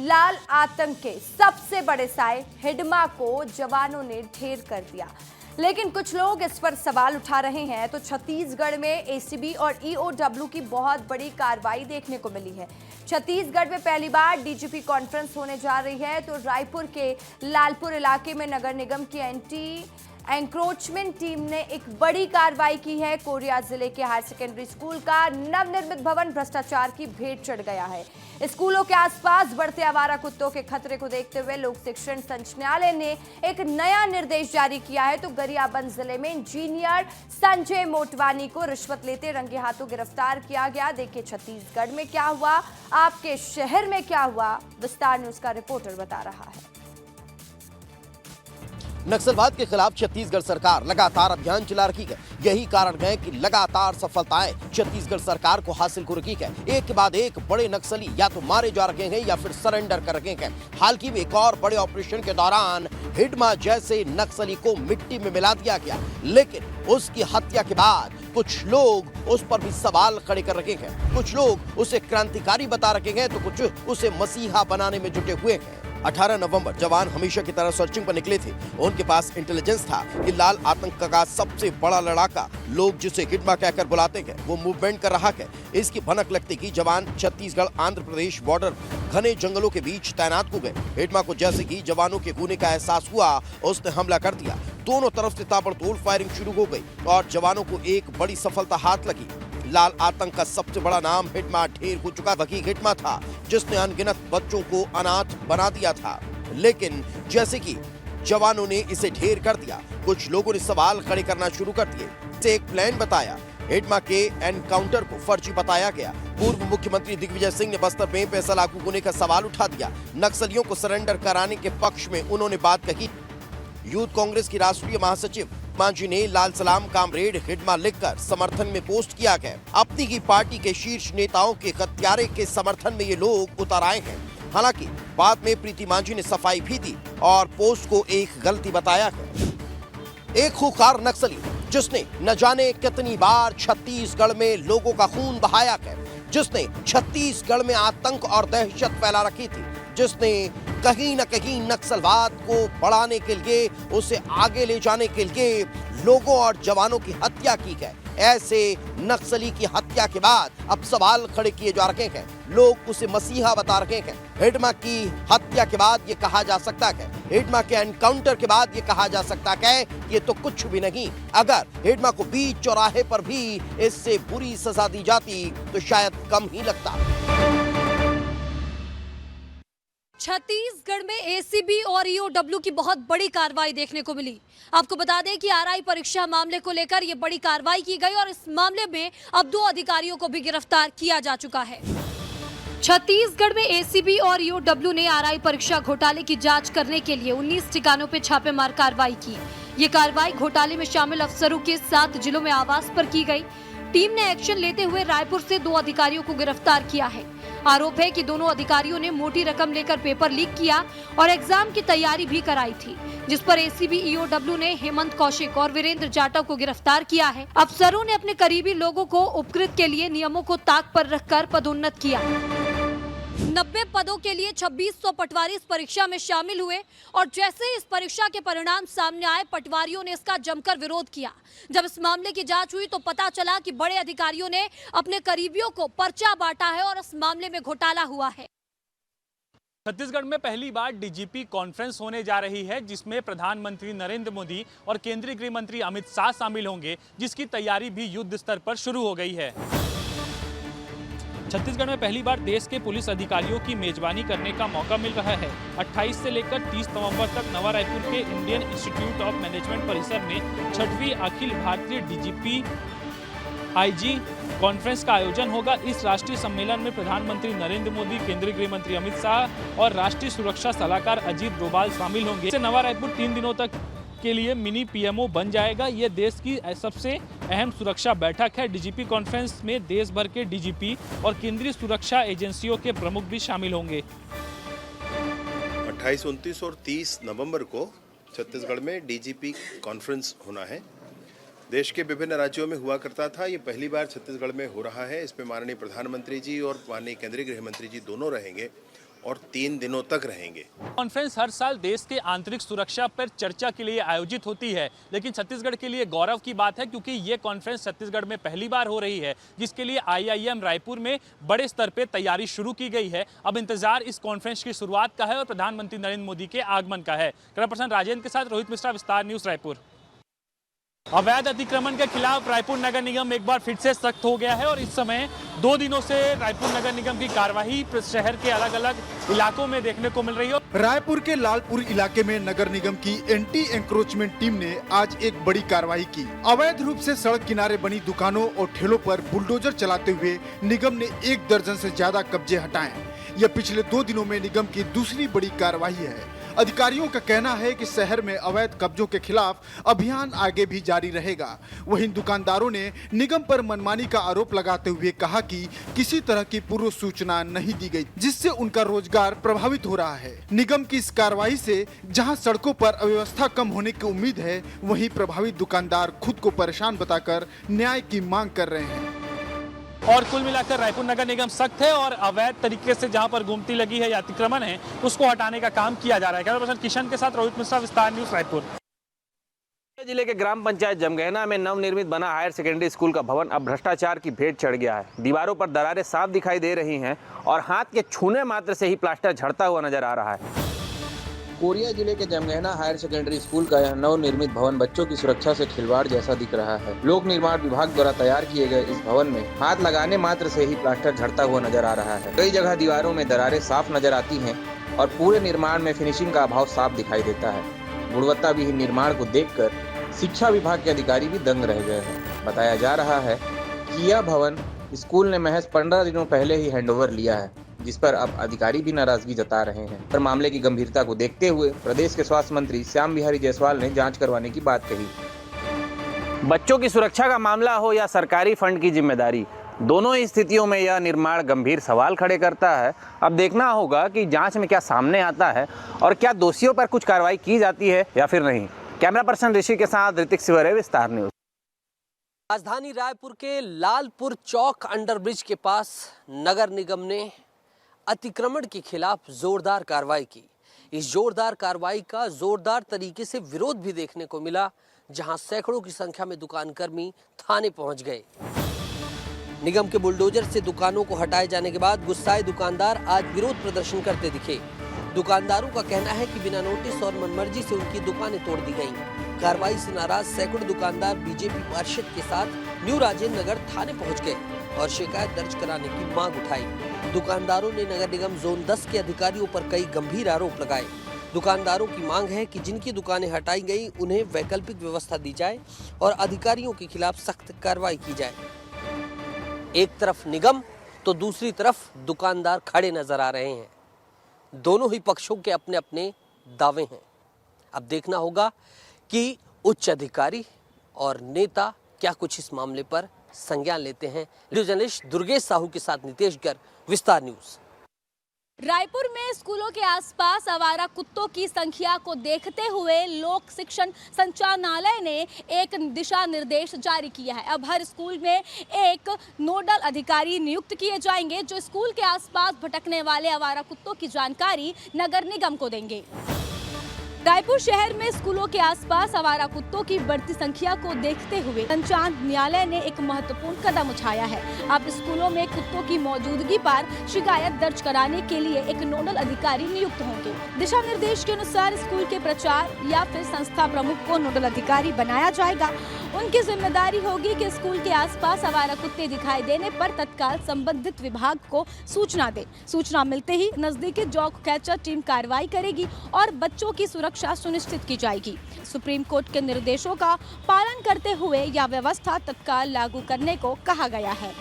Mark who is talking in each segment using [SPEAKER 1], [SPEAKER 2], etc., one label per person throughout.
[SPEAKER 1] लाल आतंक के सबसे बड़े साए हिडमा को जवानों ने ढेर कर दिया, लेकिन कुछ लोग इस पर सवाल उठा रहे हैं। तो छत्तीसगढ़ में एसीबी और ईओडब्ल्यू की बहुत बड़ी कार्रवाई देखने को मिली है। छत्तीसगढ़ में पहली बार डीजीपी कॉन्फ्रेंस होने जा रही है। तो रायपुर के लालपुर इलाके में नगर निगम की एंटी एंक्रोचमेंट टीम ने एक बड़ी कार्रवाई की है। कोरिया जिले के हायर सेकेंडरी स्कूल का नवनिर्मित भवन भ्रष्टाचार की भेंट चढ़ गया है। स्कूलों के आसपास बढ़ते आवारा कुत्तों के खतरे को देखते हुए लोक शिक्षण संचालनालय ने एक नया निर्देश जारी किया है। तो गरियाबंद जिले में इंजीनियर संजय मोटवानी को रिश्वत लेते रंगे हाथों गिरफ्तार किया गया। देखिए छत्तीसगढ़ में क्या हुआ, आपके शहर में क्या हुआ, विस्तार न्यूज का रिपोर्टर बता रहा है।
[SPEAKER 2] नक्सलवाद के खिलाफ छत्तीसगढ़ सरकार लगातार अभियान चला रही है। यही कारण है कि लगातार सफलताएं छत्तीसगढ़ सरकार को हासिल हो रही है। एक के बाद एक बड़े नक्सली या तो मारे जा रहे हैं या फिर सरेंडर कर रहे हैं। हाल ही में एक और बड़े ऑपरेशन के दौरान हिडमा जैसे नक्सली को मिट्टी में मिला दिया गया, लेकिन उसकी हत्या के बाद कुछ लोग उस पर भी सवाल खड़े कर रहे हैं। कुछ लोग उसे क्रांतिकारी बता रहे हैं तो कुछ उसे मसीहा बनाने में जुटे हुए हैं। 18 नवंबर जवान हमेशा की तरह सर्चिंग पर निकले थे। उनके पास इंटेलिजेंस था कि लाल आतंक का सबसे बड़ा लड़ाका, लोग जिसे हिडमा कहकर बुलाते हैं, वो मूवमेंट कर रहा है। इसकी भनक लगते ही जवान छत्तीसगढ़ आंध्र प्रदेश बॉर्डर घने जंगलों के बीच तैनात हो गए। हिडमा को जैसे ही जवानों के होने का एहसास हुआ, उसने हमला कर दिया। दोनों तरफ से ताबड़तोड़ फायरिंग शुरू हो गई और जवानों को एक बड़ी सफलता हाथ लगी। लाल आतंक का सबसे बड़ा नाम हिडमा ढेर हो चुका वही हिडमा था जिसने अनगिनत बच्चों को अनाथ बना दिया था। लेकिन जैसे कि जवानों ने इसे ढेर कर दिया, कुछ लोगों ने सवाल खड़े करना शुरू कर दिए। इसे एक प्लान बताया। हिडमा के एनकाउंटर को फर्जी बताया गया। पूर्व मुख्यमंत्री दिग्विजय सिंह ने बस्तर में पैसा लागू होने का सवाल उठा दिया। नक्सलियों को सरेंडर कराने के पक्ष में उन्होंने बात कही। यूथ कांग्रेस की राष्ट्रीय महासचिव मांझी ने लाल सलाम कामरेड हिडमा लिखकर समर्थन में पोस्ट किया है। अपनी ही पार्टी के शीर्ष नेताओं के हत्यारे के समर्थन में ये लोग उतर आए हैं। हालांकि बाद में प्रीति मांझी ने सफाई भी दी और पोस्ट को एक गलती बताया है। एक खूंखार नक्सली जिसने न जाने कितनी बार छत्तीसगढ़ में लोगों का खून बहाया है, जिसने छत्तीसगढ़ में आतंक और दहशत फैला रखी थी, जिसने कहीं न कहीं नक्सलवाद को बढ़ाने के लिए, उसे आगे ले जाने के लिए लोगों और जवानों की हत्या की है। ऐसे नक्सली की हत्या के बाद अब सवाल खड़े किए जा रहे हैं। लोग उसे मसीहा बता रहे हैं। हिडमा की हत्या के बाद ये कहा जा सकता है, हिडमा के एनकाउंटर के बाद ये कहा जा सकता है ये तो कुछ भी नहीं। अगर हिडमा को बीच चौराहे पर भी इससे बुरी सजा दी जाती तो शायद कम ही लगता।
[SPEAKER 3] छत्तीसगढ़ में एसीबी और ईओडब्ल्यू की बहुत बड़ी कार्रवाई देखने को मिली। आपको बता दें कि आरआई परीक्षा मामले को लेकर यह बड़ी कार्रवाई की गई और इस मामले में अब 2 अधिकारियों को भी गिरफ्तार किया जा चुका है। छत्तीसगढ़ में एसीबी और ईओडब्ल्यू ने आरआई परीक्षा घोटाले की जांच करने के लिए 19 ठिकानों पर छापेमार कार्रवाई की। ये कार्रवाई घोटाले में शामिल अफसरों के 7 जिलों में आवास पर की गई। टीम ने एक्शन लेते हुए रायपुर से 2 अधिकारियों को गिरफ्तार किया है। आरोप है कि दोनों अधिकारियों ने मोटी रकम लेकर पेपर लीक किया और एग्जाम की तैयारी भी कराई थी, जिस पर एसीबी ईओडब्ल्यू ने हेमंत कौशिक और वीरेंद्र जाटव को गिरफ्तार किया है। अफसरों ने अपने करीबी लोगों को उपकृत के लिए नियमों को ताक पर रखकर पदोन्नत किया। 90 पदों के लिए 2600 पटवारी इस परीक्षा में शामिल हुए और जैसे ही इस परीक्षा के परिणाम सामने आए, पटवारियों ने इसका जमकर विरोध किया। जब इस मामले की जांच हुई तो पता चला कि बड़े अधिकारियों ने अपने करीबियों को पर्चा बांटा है और इस मामले में घोटाला हुआ है।
[SPEAKER 4] छत्तीसगढ़ में पहली बार डीजीपी कॉन्फ्रेंस होने जा रही है, जिसमें प्रधानमंत्री नरेंद्र मोदी और केंद्रीय गृह मंत्री अमित शाह शामिल होंगे, जिसकी तैयारी भी युद्ध स्तर पर शुरू हो गई है। छत्तीसगढ़ में पहली बार देश के पुलिस अधिकारियों की मेजबानी करने का मौका मिल रहा है। 28 से लेकर 30 नवंबर तक नवा रायपुर के इंडियन इंस्टीट्यूट ऑफ मैनेजमेंट परिसर में 6वीं Akhil Bharatiya DGP IG conference का आयोजन होगा। इस राष्ट्रीय सम्मेलन में प्रधानमंत्री नरेंद्र मोदी, केंद्रीय गृह मंत्री अमित शाह और राष्ट्रीय सुरक्षा सलाहकार अजीत डोभाल शामिल होंगे। नवा रायपुर 3 दिनों तक के लिए मिनी पीएमओ बन जाएगा। ये देश की सबसे अहम सुरक्षा बैठक है। डीजीपी कॉन्फ्रेंस में देश भर के डीजीपी और केंद्रीय सुरक्षा एजेंसियों के प्रमुख भी शामिल होंगे।
[SPEAKER 5] 28, 29 और 30 नवंबर को छत्तीसगढ़ में डीजीपी कॉन्फ्रेंस होना है। देश के विभिन्न राज्यों में हुआ करता था, ये पहली बार छत्तीसगढ़ में हो रहा है। इसमें माननीय प्रधानमंत्री जी और माननीय केंद्रीय गृह मंत्री जी दोनों रहेंगे और 3 दिनों तक रहेंगे।
[SPEAKER 4] कॉन्फ्रेंस हर साल देश के आंतरिक सुरक्षा पर चर्चा के लिए आयोजित होती है, लेकिन छत्तीसगढ़ के लिए गौरव की बात है क्योंकि ये कॉन्फ्रेंस छत्तीसगढ़ में पहली बार हो रही है, जिसके लिए IIM रायपुर में बड़े स्तर पर तैयारी शुरू की गई है। अब इंतजार इस कॉन्फ्रेंस की शुरुआत का है और प्रधानमंत्री नरेंद्र मोदी के आगमन का है। कैमरा पर्सन राजेंद्र के साथ रोहित मिश्रा, विस्तार न्यूज, रायपुर। अवैध अतिक्रमण के खिलाफ रायपुर नगर निगम एक बार फिर से सख्त हो गया है और इस समय 2 दिनों से रायपुर नगर निगम की कार्यवाही शहर के अलग अलग इलाकों में देखने को मिल रही है।
[SPEAKER 6] रायपुर के लालपुर इलाके में नगर निगम की एंटी एंक्रोचमेंट टीम ने आज एक बड़ी कार्रवाई की। अवैध रूप से सड़क किनारे बनी दुकानों और ठेलों पर बुलडोजर चलाते हुए निगम ने 1 दर्जन से ज्यादा कब्जे हटाए। यह पिछले 2 दिनों में निगम की दूसरी बड़ी कार्रवाई है। अधिकारियों का कहना है कि शहर में अवैध कब्जों के खिलाफ अभियान आगे भी जारी रहेगा। वहीं दुकानदारों ने निगम पर मनमानी का आरोप लगाते हुए कहा कि किसी तरह की पूर्व सूचना नहीं दी गई, जिससे उनका रोजगार प्रभावित हो रहा है। निगम की इस कार्रवाई से जहां सड़कों पर अव्यवस्था कम होने की उम्मीद है, वहीं प्रभावित दुकानदार खुद को परेशान बताकर न्याय की मांग कर रहे हैं।
[SPEAKER 4] और कुल मिलाकर रायपुर नगर निगम सख्त है और अवैध तरीके से जहां पर गुमती लगी है या अतिक्रमण है उसको हटाने का काम किया जा रहा है। कैमरा पर्सन किशन के साथ रोहित मिश्रा, विस्तार न्यूज, रायपुर।
[SPEAKER 7] जिले के ग्राम पंचायत जमगहना में नवनिर्मित बना हायर सेकेंडरी स्कूल का भवन अब भ्रष्टाचार की भेंट चढ़ गया है। दीवारों पर दरारें साफ दिखाई दे रही हैं और हाथ के छूने मात्र से ही प्लास्टर झड़ता हुआ नजर आ रहा है।
[SPEAKER 8] कोरिया जिले के जमगहना हायर सेकेंडरी स्कूल का यह नवनिर्मित भवन बच्चों की सुरक्षा से खिलवाड़ जैसा दिख रहा है। लोक निर्माण विभाग द्वारा तैयार किए गए इस भवन में हाथ लगाने मात्र से ही प्लास्टर झड़ता हुआ नजर आ रहा है। कई जगह दीवारों में दरारें साफ नजर आती हैं और पूरे निर्माण में फिनिशिंग का अभाव साफ दिखाई देता है। गुणवत्ता विहीन निर्माण को देखकर शिक्षा विभाग के अधिकारी भी दंग रह गए हैं। बताया जा रहा है कि यह भवन स्कूल ने महज 15 दिनों पहले ही हैंडओवर लिया है, जिस पर अब अधिकारी भी नाराजगी जता रहे हैं। पर मामले की गंभीरता को देखते हुए प्रदेश के स्वास्थ्य मंत्री श्याम बिहारी जायसवाल ने जांच करवाने की बात कही।
[SPEAKER 7] बच्चों की सुरक्षा का मामला हो या सरकारी फंड की जिम्मेदारी, दोनों ही स्थितियों में यह निर्माण गंभीर सवाल खड़े करता है। अब देखना होगा कि जांच में क्या सामने आता है और क्या दोषियों पर कुछ कार्रवाई की जाती है या फिर नहीं। कैमरा पर्सन ऋषि के साथ ऋतिक सिवरे, विस्तार न्यूज।
[SPEAKER 9] राजधानी रायपुर के लालपुर चौक अंडरब्रिज के पास नगर निगम ने अतिक्रमण के खिलाफ जोरदार कार्रवाई की। इस जोरदार कार्रवाई का जोरदार तरीके से विरोध भी देखने को मिला, जहां सैकड़ों की संख्या में दुकानकर्मी थाने पहुंच गए। निगम के बुलडोजर से दुकानों को हटाए जाने के बाद गुस्साए दुकानदार आज विरोध प्रदर्शन करते दिखे। दुकानदारों का कहना है कि बिना नोटिस और मनमर्जी से उनकी दुकानें तोड़ दी गईं। कार्रवाई से नाराज सैकड़ों दुकानदार बीजेपी पार्षद के साथ न्यू राजेंद्र नगर थाने पहुंच गए और शिकायत दर्ज कराने की मांग उठाई। दुकानदारों ने नगर निगम जोन 10 के अधिकारियों पर कई गंभीर आरोप लगाए। दुकानदारों की मांग है कि जिनकी दुकानें हटाई गई उन्हें वैकल्पिक व्यवस्था दी जाए और अधिकारियों के खिलाफ सख्त कार्रवाई की जाए। एक तरफ निगम तो दूसरी तरफ दुकानदार खड़े नजर आ रहे हैं। दोनों ही पक्षों के अपने अपने दावे हैं। अब देखना होगा कि उच्च अधिकारी और नेता क्या कुछ इस मामले पर संज्ञान लेते हैं। वीडियो जर्नलिस्ट दुर्गेश साहू के साथ नितेश गर्ग, विस्तार न्यूज।
[SPEAKER 3] रायपुर में स्कूलों के आसपास आवारा कुत्तों की संख्या को देखते हुए लोक शिक्षण संचालनालय ने एक दिशा निर्देश जारी किया है। अब हर स्कूल में एक नोडल अधिकारी नियुक्त किए जाएंगे जो स्कूल के आसपास भटकने वाले आवारा कुत्तों की जानकारी नगर निगम को देंगे। रायपुर शहर में स्कूलों के आसपास आवारा कुत्तों की बढ़ती संख्या को देखते हुए संचालनालय ने एक महत्वपूर्ण कदम उठाया है। अब स्कूलों में कुत्तों की मौजूदगी पर शिकायत दर्ज कराने के लिए एक नोडल अधिकारी नियुक्त होंगे। दिशा निर्देश के अनुसार स्कूल के प्राचार्य या फिर संस्था प्रमुख को नोडल अधिकारी बनाया जाएगा। उनकी जिम्मेदारी होगी कि स्कूल के आसपास आवारा कुत्ते दिखाई देने पर तत्काल संबंधित विभाग को सूचना दे। सूचना मिलते ही नजदीकी डॉग कैचर टीम कार्रवाई करेगी और बच्चों की सुरक्षा सुनिश्चित की जाएगी। सुप्रीम कोर्ट के निर्देशों का पालन करते हुए यह व्यवस्था तत्काल लागू करने को कहा गया है।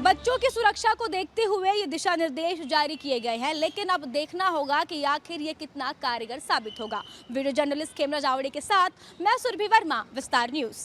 [SPEAKER 3] बच्चों की सुरक्षा को देखते हुए ये दिशा निर्देश जारी किए गए हैं, लेकिन अब देखना होगा कि आखिर ये कितना कारगर साबित होगा। वीडियो जर्नलिस्ट कैमरा जावड़े के साथ मैं सुरभि वर्मा, विस्तार न्यूज।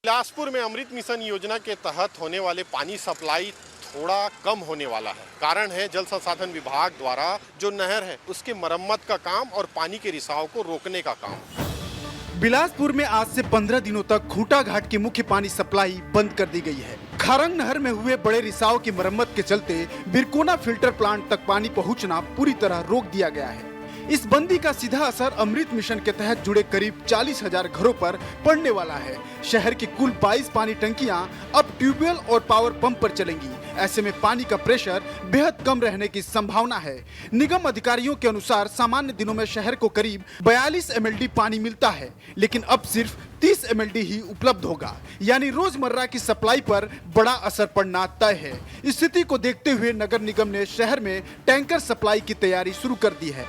[SPEAKER 10] बिलासपुर में अमृत मिशन योजना के तहत होने वाले पानी सप्लाई थोड़ा कम होने वाला है। कारण है जल संसाधन विभाग द्वारा जो नहर है उसकी मरम्मत का काम और पानी के रिसाव को रोकने का काम।
[SPEAKER 6] बिलासपुर में आज से 15 दिनों तक खूंटा घाट की मुख्य पानी सप्लाई बंद कर दी गई है। खारंग नहर में हुए बड़े रिसाव की मरम्मत के चलते बिरकोना फिल्टर प्लांट तक पानी पहुंचना पूरी तरह रोक दिया गया है। इस बंदी का सीधा असर अमृत मिशन के तहत जुड़े करीब 40,000 घरों पर पड़ने वाला है। शहर की कुल 22 पानी टंकियां अब ट्यूबवेल और पावर पंप पर चलेंगी। ऐसे में पानी का प्रेशर बेहद कम रहने की संभावना है। निगम अधिकारियों के अनुसार सामान्य दिनों में शहर को करीब 42 MLD पानी मिलता है, लेकिन अब सिर्फ 30 MLD ही उपलब्ध होगा, यानी रोजमर्रा की सप्लाई पर बड़ा असर पड़ना तय है। स्थिति को देखते हुए नगर निगम ने शहर में टैंकर सप्लाई की तैयारी शुरू कर दी है।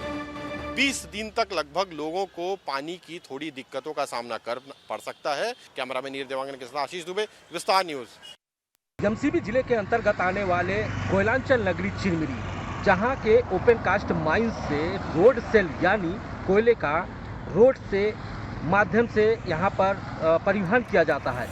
[SPEAKER 10] 20 दिन तक लगभग लोगों को पानी की थोड़ी दिक्कतों का सामना कर पड़ सकता है। कैमरामैन नीर देवांगन के साथ आशीष दुबे, विस्तार न्यूज।
[SPEAKER 9] एमसीबी जिले के अंतर्गत आने वाले कोयलांचल नगरी चिरमिरी, जहां के ओपन कास्ट माइंस से रोड सेल यानी कोयले का रोड से माध्यम से यहां पर परिवहन किया जाता है।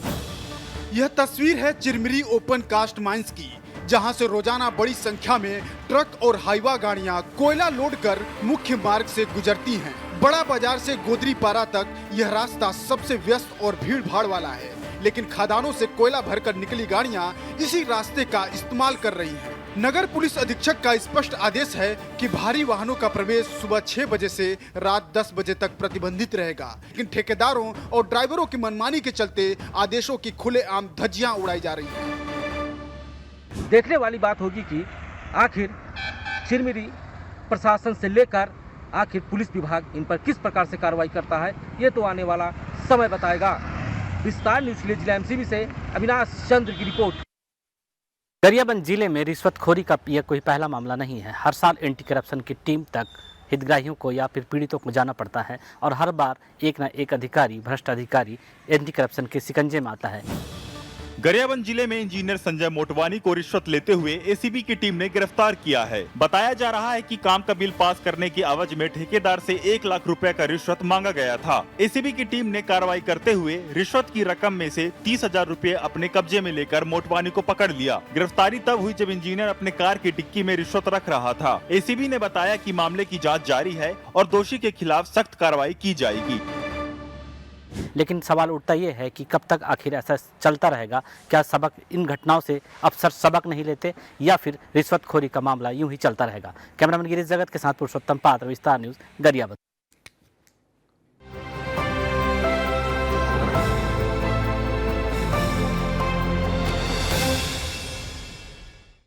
[SPEAKER 6] यह तस्वीर है चिरमिरी ओपन कास्ट माइंस की, जहां से रोजाना बड़ी संख्या में ट्रक और हाईवा गाड़ियां कोयला लोड कर मुख्य मार्ग से गुजरती हैं। बड़ा बाजार से गोदरीपारा तक यह रास्ता सबसे व्यस्त और भीड़ भाड़ वाला है, लेकिन खदानों से कोयला भरकर निकली गाड़ियां इसी रास्ते का इस्तेमाल कर रही हैं। नगर पुलिस अधीक्षक का स्पष्ट आदेश है कि भारी वाहनों का प्रवेश सुबह 6 बजे से रात 10 बजे तक प्रतिबंधित रहेगा, लेकिन ठेकेदारों और ड्राइवरों की मनमानी के चलते आदेशों की खुलेआम धज्जियां उड़ाई जा रही हैं।
[SPEAKER 9] देखने वाली बात होगी कि आखिर चिरमिरी प्रशासन से लेकर आखिर पुलिस विभाग इन पर किस प्रकार से कार्रवाई करता है, ये तो आने वाला समय बताएगा। विस्तार न्यूज़ के लिए जिला एमसीबी से अविनाश चंद्र की रिपोर्ट।
[SPEAKER 11] गरियाबंद जिले में रिश्वतखोरी का यह कोई पहला मामला नहीं है। हर साल एंटी करप्शन की टीम तक हितग्राहियों को या फिर पीड़ितों को जाना पड़ता है और हर बार एक न एक अधिकारी, भ्रष्ट अधिकारी एंटी करप्शन के शिकंजे में आता है।
[SPEAKER 12] गरियाबंद जिले में इंजीनियर संजय मोटवानी को रिश्वत लेते हुए एसीबी की टीम ने गिरफ्तार किया है। बताया जा रहा है कि काम का बिल पास करने की एवज में ठेकेदार से 1 लाख रुपए का रिश्वत मांगा गया था। एसीबी की टीम ने कार्रवाई करते हुए रिश्वत की रकम में से 30,000 रुपए अपने कब्जे में लेकर मोटवानी को पकड़ लिया। गिरफ्तारी तब हुई जब इंजीनियर अपने कार की डिक्की में रिश्वत रख रहा था। एसीबी ने बताया कि मामले की जाँच जारी है और दोषी के खिलाफ सख्त कार्रवाई की जाएगी।
[SPEAKER 11] लेकिन सवाल उठता ये है कि कब तक आखिर ऐसा चलता रहेगा? क्या सबक इन घटनाओं से अफसर सबक नहीं लेते या फिर रिश्वतखोरी का मामला यूं ही चलता रहेगा? कैमरामैन गिरीश जगत के साथ पुरुषोत्तम पात्र, विस्तार न्यूज़, गरियाबंद।